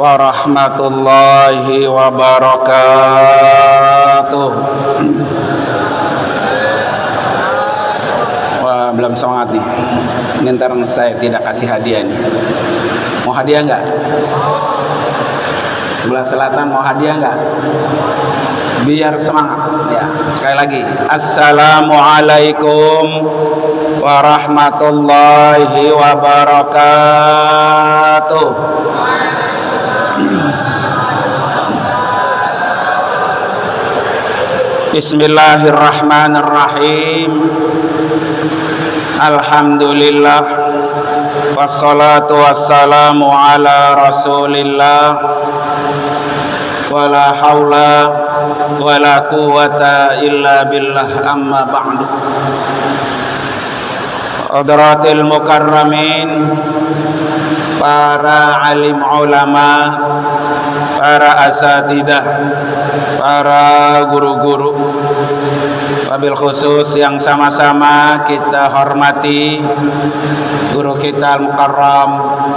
warahmatullahi wabarakatuh. Wah, belum semangat nih. Ini ntar saya tidak kasih hadiah nih. Mau hadiah nggak? Sebelah selatan mau hadiah nggak? Biar semangat ya. Sekali lagi, assalamualaikum warahmatullahi wabarakatuh. Bismillahirrahmanirrahim. Alhamdulillah, wassalatu wassalamu ala rasulillah, wala haula wala quwata illa billah, amma ba'du. Hadratil mukarramin, para alim ulama, para asatidah, para guru-guru, wabil khusus yang sama-sama kita hormati guru kita al-mukarram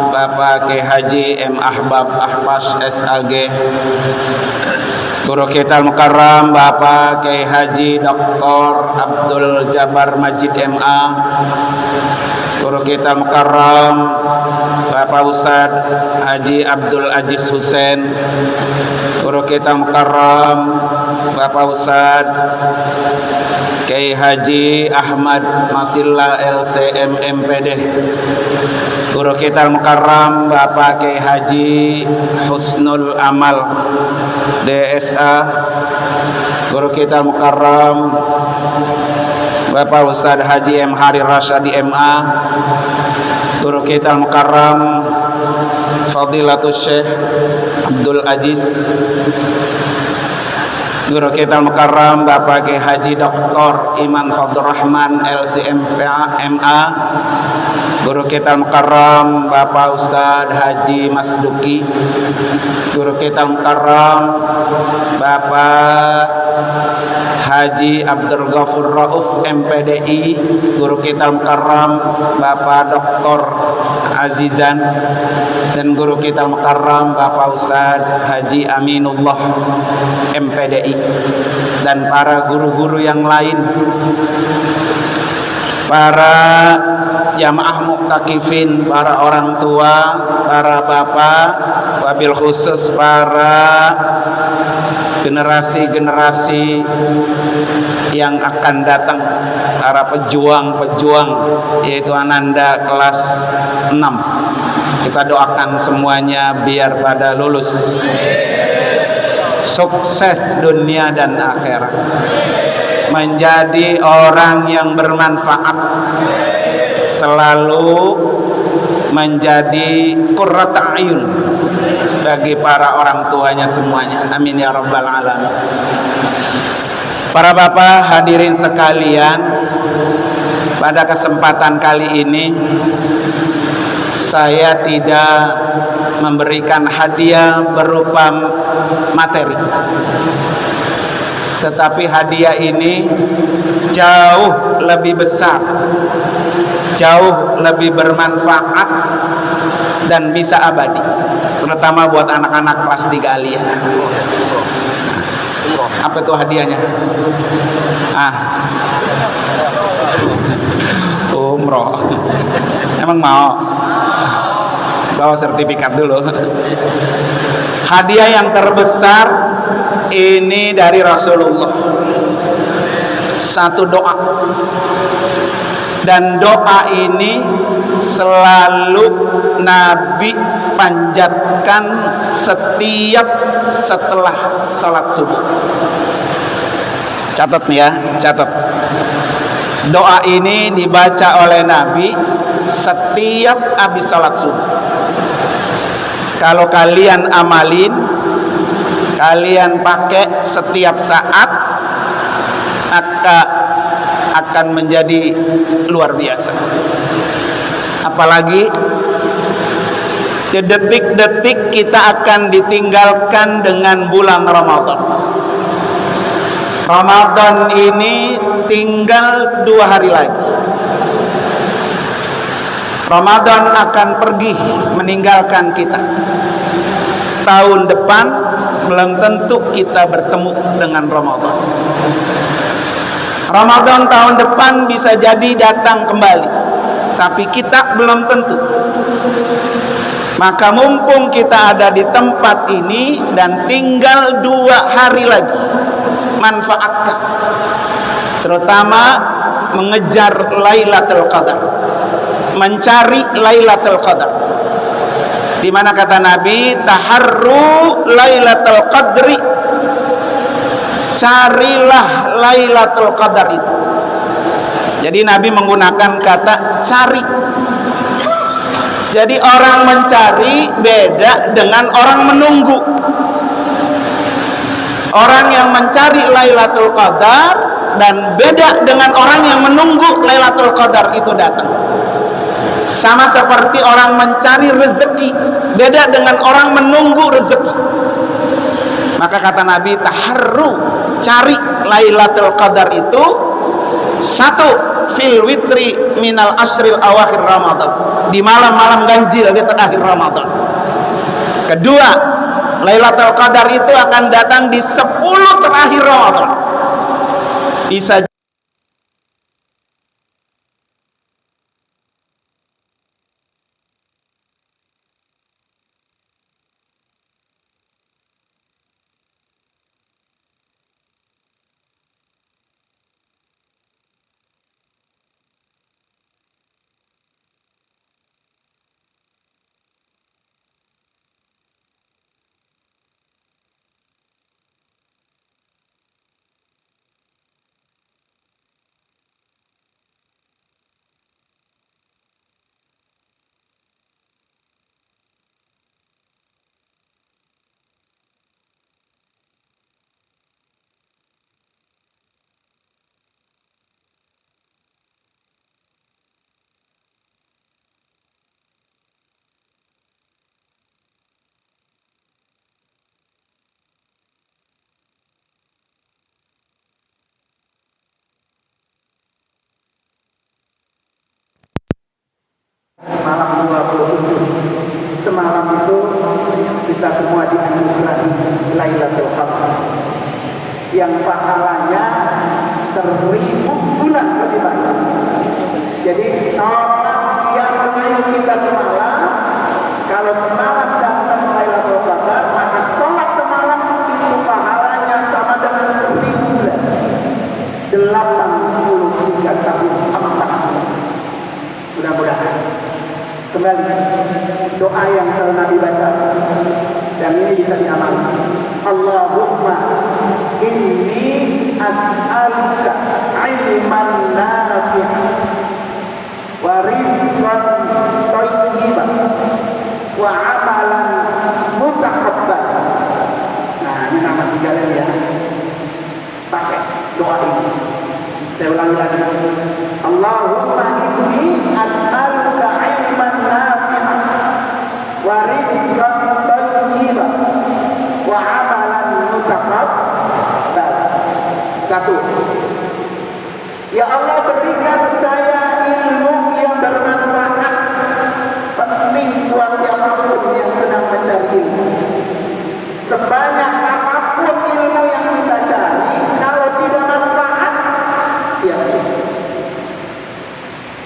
Bapak Kiai Haji M. Ahbab Ahpas SAG, guru kita al-mukarram Bapak Kiai Haji Dr. Abdul Jabar Majid MA, guru kita al-mukarram Bapak Ustadz Haji Abdul Aziz Hussein, guru kita al-mukarram Bapak Ustadz Kiai Haji Ahmad Masilla LCM MPD, guru kita al-mukarram Bapak Kiai Haji Husnul Amal DSA, guru kita al-mukarram Bapak Ustadz Haji M. Hari Rasyadi MA, guru kita al-mukarram Fadilatul Syekh Abdul Aziz, guru kita al-mukarram Bapak Kiai Haji Dr. Iman Fadlur Rahman LCMPA MA, guru kita al-mukarram Bapak Ustadz Haji Masduki, guru kita al-mukarram Bapak Haji Abdul Ghafur Rauf MPDI, guru kita al-mukarram Bapak Dr. Azizan, dan guru kita al-mukarram Bapak Ustadz Haji Aminullah MPDI, dan para guru-guru yang lain, para jamaah mu'takifin, para orang tua, para bapak, wabil khusus para generasi-generasi yang akan datang, para pejuang-pejuang, yaitu Ananda kelas 6. Kita doakan semuanya biar pada lulus, sukses dunia dan akhirat, menjadi orang yang bermanfaat, selalu menjadi qurrata ayun bagi para orang tuanya semuanya. Amin ya rabbal alamin. Para bapak hadirin sekalian, pada kesempatan kali ini saya tidak memberikan hadiah berupa materi, tetapi hadiah ini jauh lebih besar, jauh lebih bermanfaat dan bisa abadi, terutama buat anak-anak kelas 3 aliyah. Apa itu hadiahnya? Umroh. Emang mau? Bawa sertifikat dulu. Hadiah yang terbesar ini dari Rasulullah, satu doa, dan doa ini selalu Nabi panjatkan setiap setelah salat subuh. Catat nih ya, catat. Doa ini dibaca oleh Nabi setiap habis salat subuh. Kalau kalian amalin, kalian pakai setiap saat, maka akan menjadi luar biasa. Apalagi di detik-detik kita akan ditinggalkan dengan bulan Ramadan. Ramadan ini tinggal 2 hari lagi. Ramadan akan pergi meninggalkan kita. tahun depan belum tentu kita bertemu dengan Ramadan. Ramadan tahun depan bisa jadi datang kembali, tapi kita belum tentu. Maka mumpung kita ada di tempat ini dan tinggal 2 hari lagi, manfaatkan, terutama mengejar Lailatul Qadar, mencari Lailatul Qadar. Di mana kata Nabi, taharru Lailatul Qadri, carilah Lailatul Qadar itu. Jadi Nabi menggunakan kata cari. Jadi orang mencari beda dengan orang menunggu. Orang yang mencari Lailatul Qadar dan beda dengan orang yang menunggu Lailatul Qadar itu datang. Sama seperti orang mencari rezeki, beda dengan orang menunggu rezeki. Maka kata Nabi, taharru, cari Lailatul Qadar itu, 1 fil witri minal asril awakhir Ramadan, di malam-malam ganjil di terakhir Ramadan. Kedua, Lailatul Qadar itu akan datang di 10 terakhir Ramadan. Bisa malam 27, semalam itu kita semua dianugerahi Lailatul Qadar yang pahalanya 1000 bulan lebih baik. Jadi sholat yang merayu kita semalam, kalau semalam datang Lailatul Qadar, maka sholat semalam itu pahalanya sama dengan 1000 bulan, 83 tahun 4 bulan. Mudah-mudahan kembali doa yang selalu Nabi baca dan ini bisa diamalkan. Allahumma inni as'aluka ilman nafi'an wa rizqan thayyiban wa amalan mutaqabbal. Nah, ini nama 3 lagi ya. Pakai doa ini. Saya ulangi lagi. Allahumma inni as'aluka ilman nafi'an wa rizqan thayyiban wa amalan mutaqabbal. 1. Ya Allah, berikan saya ilmu yang bermanfaat. Penting buat siapapun yang sedang mencari ilmu. Sebanyak apapun ilmu yang kita cari, kalau tidak manfaat, sia-sia.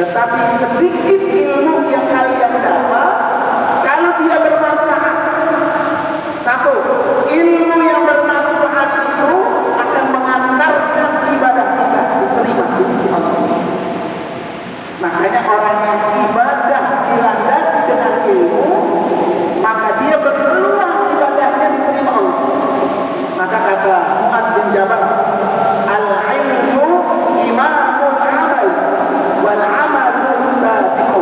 Tetapi sedikit ilmu yang kalian dapat, kalau dia bermanfaat, 1, ilmu yang bermanfaat itu akan mengantarkan ibadah kita diterima di sisi Allah. Makanya orang yang ibadah dilandasi dengan ilmu, maka dia berpeluang ibadahnya diterima Allah. Maka kata Mu'adz bin Jabal, al-ilmu imamul amal wal amalu tabi'u.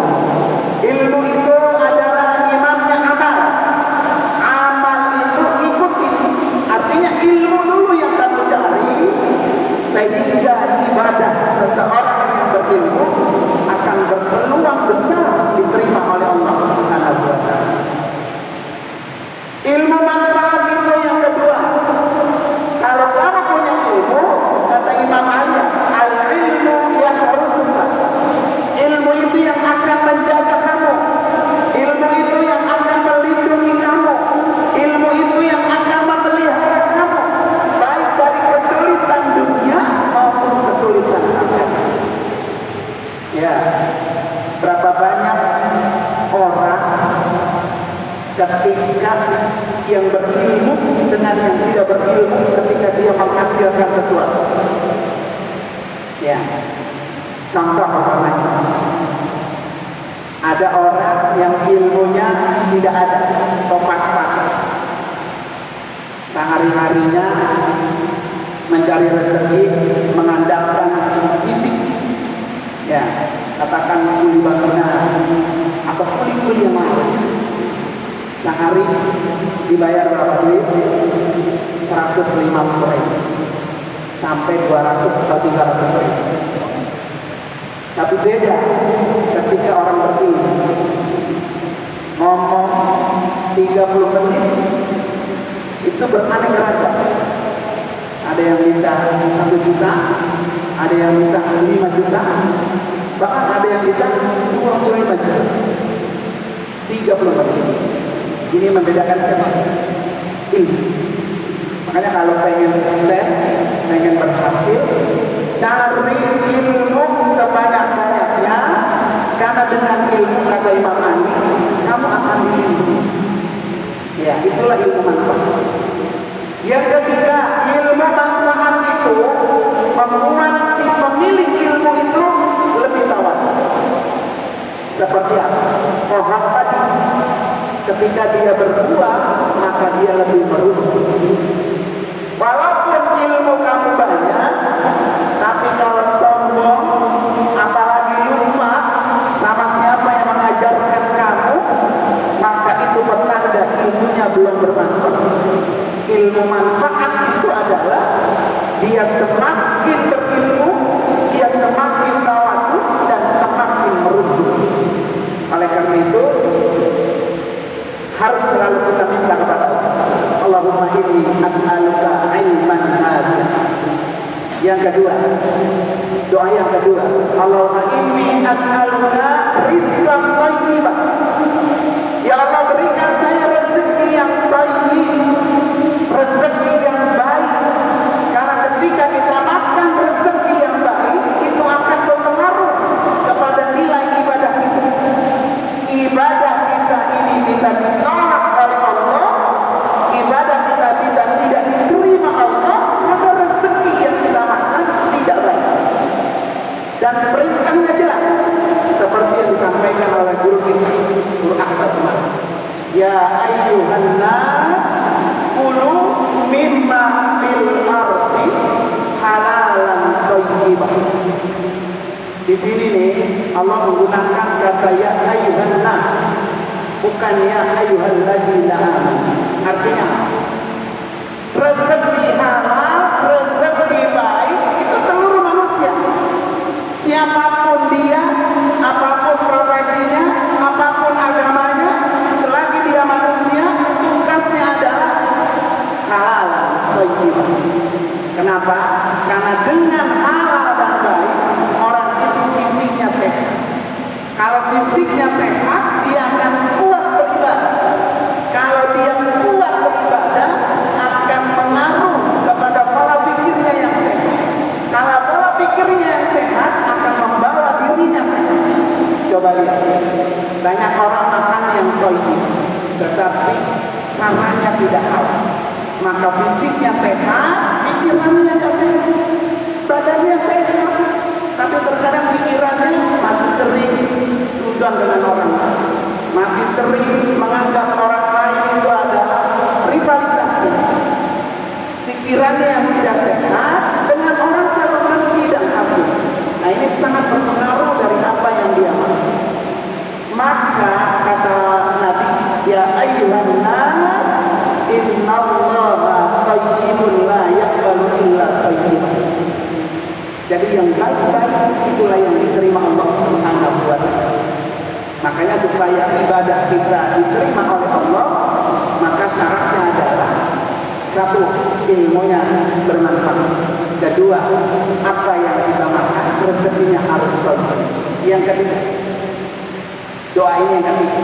ketika yang berilmu dengan yang tidak berilmu ketika dia menghasilkan sesuatu. Ya, contoh umpamanya, ada orang yang ilmunya tidak ada atau pas-pasan, sehari-harinya mencari rezeki mengandalkan fisik, ya, katakan kuli bangunan atau kuli-kuli yang lain. Sehari dibayar berapa duit? 150.000 sampai 200 atau 300.000. Tapi beda ketika orang berilmu, ngomong 30 menit itu beraneka ragam. Ada yang bisa 1 juta, ada yang bisa 5 juta, bahkan ada yang bisa 25 juta. 30 menit. Ini membedakan siapa? Ilmu. Makanya kalau pengen sukses, pengen berhasil, cari ilmu sebanyak-banyaknya, karena dengan ilmu, kata Imam Ali, kamu akan dilindungi. Ya, itulah ilmu manfaat. Yang ketiga, ilmu manfaat itu membuat si pemilik ilmu itu lebih tawadu. Seperti apa? Pohon padi, ketika dia berbuah, maka dia lebih merunduk. Walaupun ilmu kamu banyak, tapi kalau sombong, apalagi lupa sama siapa yang mengajarkan kamu, maka itu petanda ilmunya belum bermanfaat. Ilmu manfaat itu adalah dia semakin berilmu, dia semakin tawadu dan semakin merunduk. Oleh karena itu harus selalu kita minta kepada Allah, Allahumma inni as'aluka ilman nafi'an. Yang kedua, doa yang kedua, Allahumma inni as'aluka rizqan thayyiban. Ya Allah, berikan saya rezeki yang thayyib, rezeki yang baik. Karena ketika kita makan rezeki yang baik, itu akan berpengaruh kepada nilai ibadah kita. Ibadah kita ini bisa ditolak oleh Allah, ibadah kita bisa tidak diterima Allah karena rezeki yang kita makan tidak baik. Dan perintahnya jelas, seperti yang disampaikan oleh guru kita, Guru Ahmad kemarin. Ya ayyuhan nas, kulu mimma fil ardi halalan thayyiban. Di sini nih Allah menggunakan kata ya ayyuhan nas, bukan ya ayyuhalladzina amanu. Artinya rezeki halal, rezeki baik itu seluruh manusia. Siapapun dia, apapun profesinya, apapun agamanya, selagi dia manusia, tugasnya adalah halal thayyibah. Kenapa? Karena dengan halal dan baik, orang itu fisiknya sehat. Kalau fisiknya sehat, dia akan kuat beribadah. Kalau dia kuat beribadah, akan mengaruh kepada pola pikirnya yang sehat. Kalau pola pikirnya yang sehat, akan membawa dirinya sehat. Coba lihat, banyak orang makan yang thayyib, tetapi caranya tidak halal. Maka fisiknya sehat, pikirannya tidak sehat, badannya sehat, tapi terkadang pikirannya masih sering suzon dengan orang lain, masih sering menganggap orang lain itu adalah rivalitasnya. Pikirannya yang tidak sehat dengan orang saling dengki dan hasud. Nah, ini sangat berpengaruh dari apa yang dia makan. Maka kata Nabi, ya ayyuhan nas, innallaha thayyibun la yaqbalu illa thayyiban. Jadi yang baik-baik itulah yang diterima Allah Subhanahu wa ta'ala. Makanya supaya ibadah kita diterima oleh Allah, maka syaratnya adalah satu, ilmunya bermanfaat. Kedua, apa yang kita makan rezekinya harus thayyib. Yang ketiga, doa ini yang ketiga,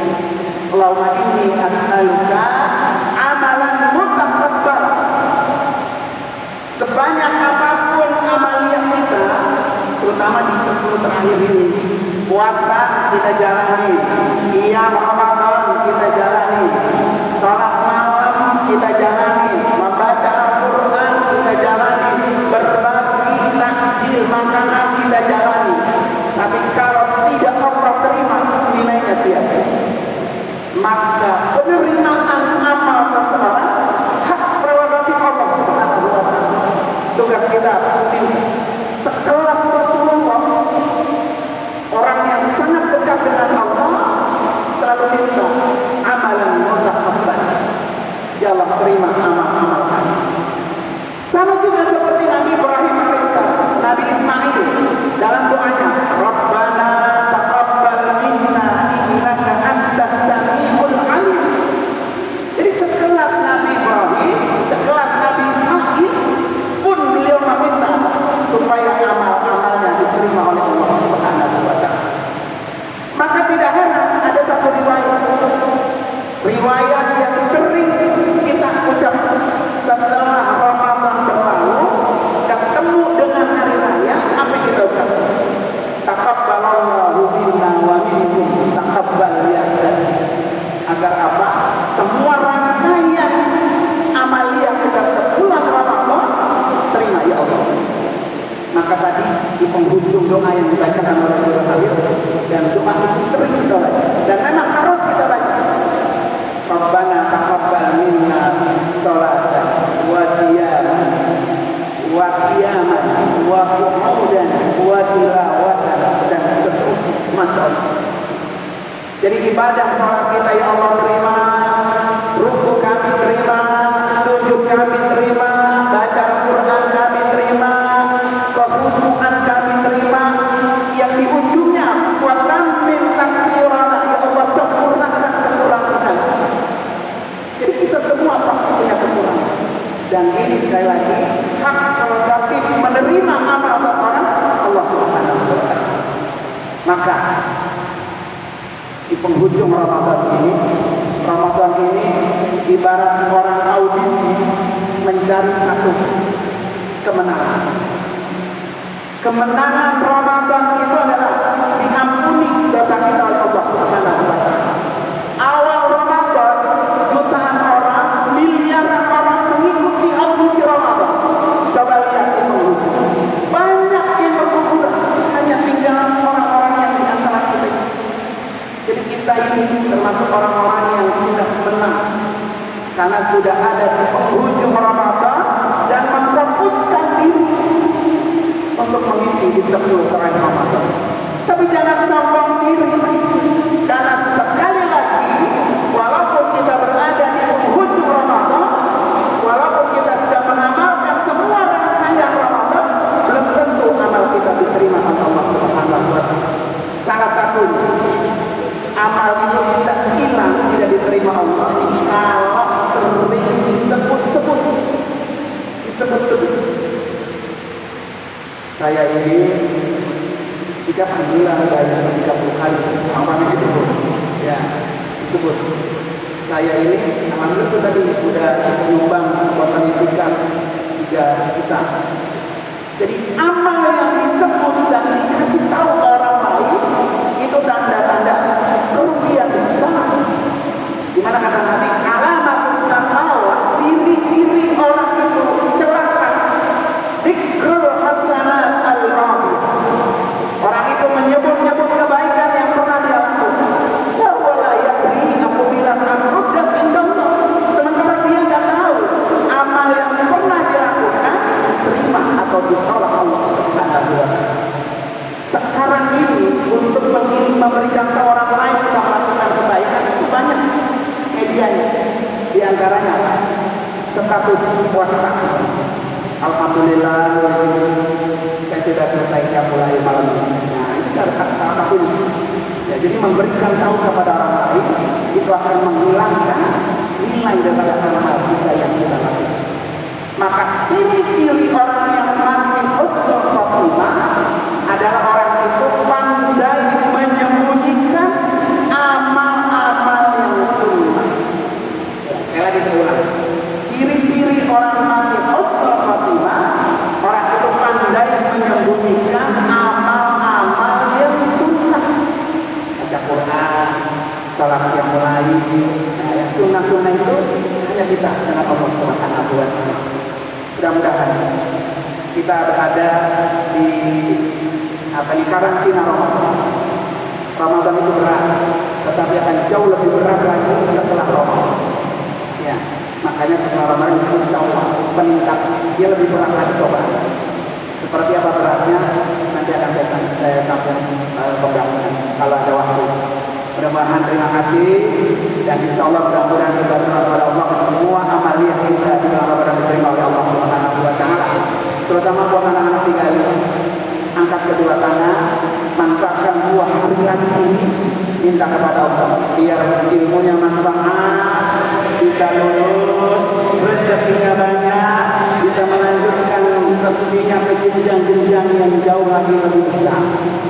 Allahumma inni as'aluka amalan mutaqabbal. Sebanyak apapun amaliyah kita, terutama di 10 terakhir ini, puasa kita jalani, qiyam Ramadan kita jalani, terima amal-amal kami. Sama juga seperti Nabi Ibrahim alaihissalam, Nabi Ismail dalam doanya, Rabbana taqabbal minna innaka antas samiul alim. Jadi sekelas Nabi Ibrahim, sekelas Nabi Ismail pun beliau meminta supaya amal-amalnya diterima oleh Allah Subhanahu wa taala. Maka tidak heran ada satu riwayat yang sering kita ucap setelah Ramadan berlalu, ketemu dengan hari raya, apa yang kita ucap? Taqabbalallahu minna wa minkum taqabbal ya. Agar apa? Semua rangkaian amaliyah kita sebulan Ramadan terima ya Allah. Maka tadi di penghujung doa yang dibacakan oleh Guru Khalil, dan doa itu sering kita baca dan memang harus kita baca. Rabbana taqabbal minna sholatan wa siyaman wa qiyaman wa qu'udan wa tilawatan dan seterusnya. Masya Allah. Jadi ibadah salat kita ya Allah terima, ruku kami terima, sujud kami terima, baca Al-Quran kami terima, kekhusyuan kami terima, yang di ujungnya wa tammin taksirana ya Allah, sempurnakan kekurangan kami. Jadi kita semua pasti punya kekurangan, dan ini sekali lagi hak prerogatif menerima amal seseorang Allah Subhanahu wa taala. Maka di penghujung Ramadan ini ibarat orang audisi mencari satu kemenangan. Kemenangan Ramadan itu adalah diampuni dosa kita oleh Allah Subhanahu wa taala. Awal Ramadan jutaan orang, miliaran orang mengikuti audisi Ramadan. Coba lihat di penghujung, banyak yang berguguran, hanya tinggal orang-orang yang di antara kita. Jadi kita ini termasuk orang-orang yang sudah menang karena sudah ada di penghujung Ramadan dan memfokuskan diri untuk mengisi di 10 terakhir Ramadan. Tapi jangan sombong diri, karena sekali lagi walaupun kita berada di penghujung Ramadan, walaupun kita sudah mengamalkan semua rangkaian Ramadan, belum tentu amal kita diterima oleh Allah Subhanahu wa taala. Salah satunya, amal itu bisa hilang, tidak diterima Allah kalau sering disebut-sebut. Saya ini 30 bulan banyak 30 kali amalnya itu ya disebut. Saya ini alhamdulillah itu tadi udah nyumbang buat pendidikan 3 juta. Jadi amal yang disebut dan dikasih tahu ke orang lain itu tanda-tanda kerugian besar. Di mana kata Nabi, alamatus saqawah, ciri-ciri orang itu celaka, zikrul hasanat al-madi. Orang itu menyebut-nyebut kebaikan yang pernah dia lakukan. Wa wala yadri apabila amrudat indallah. Sementara dia enggak tahu amal yang pernah dilakukan diterima atau ditolak Allah Subhanahu wa taala. Sekarang ini untuk memberikan ke orang lain kita melakukan kebaikan itu banyak medianya. Di antaranya status WhatsApp. Alhamdulillah saya sudah selesai mulai malam ini. Nah, itu cara salah satunya. Ya, jadi memberikan tahu kepada orang lain itu akan menghilangkan nilai daripada amal kita yang kita lakukan. Maka ciri-ciri orang yang mati husnul khotimah adalah orang itu pandai menyembunyikan amal-amal yang sunnah. Sekali lagi saya ulang. Ciri-ciri orang mati husnul khotimah, orang itu pandai menyembunyikan amal-amal yang sunnah. Baca Quran, salat yang mulai, nah, yang sunnah-sunnah itu hanya kita dengan Allah Subhanahu wa taala. Mudah-mudahan kita berada di karantina Ramadan. Ramadan itu berat, tetapi akan jauh lebih berat lagi setelah Ramadan. Ya, makanya setelah Ramadan insya Allah meningkat, dia lebih berat lagi cobaan. Seperti apa beratnya nanti akan saya sampaikan pembahasan kalau ada waktu. Mudah-mudahan terima kasih dan insya Allah mudah-mudahan kita berdoa kepada Allah semua amalia jenjang-jenjang yang jauh lagi lebih besar.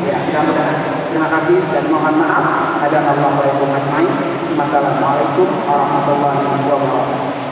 Ya, mudah-mudahan. Terima kasih dan mohon maaf. Hadanallahu wa iyyakum ajmain. Wassalamualaikum warahmatullahi wabarakatuh.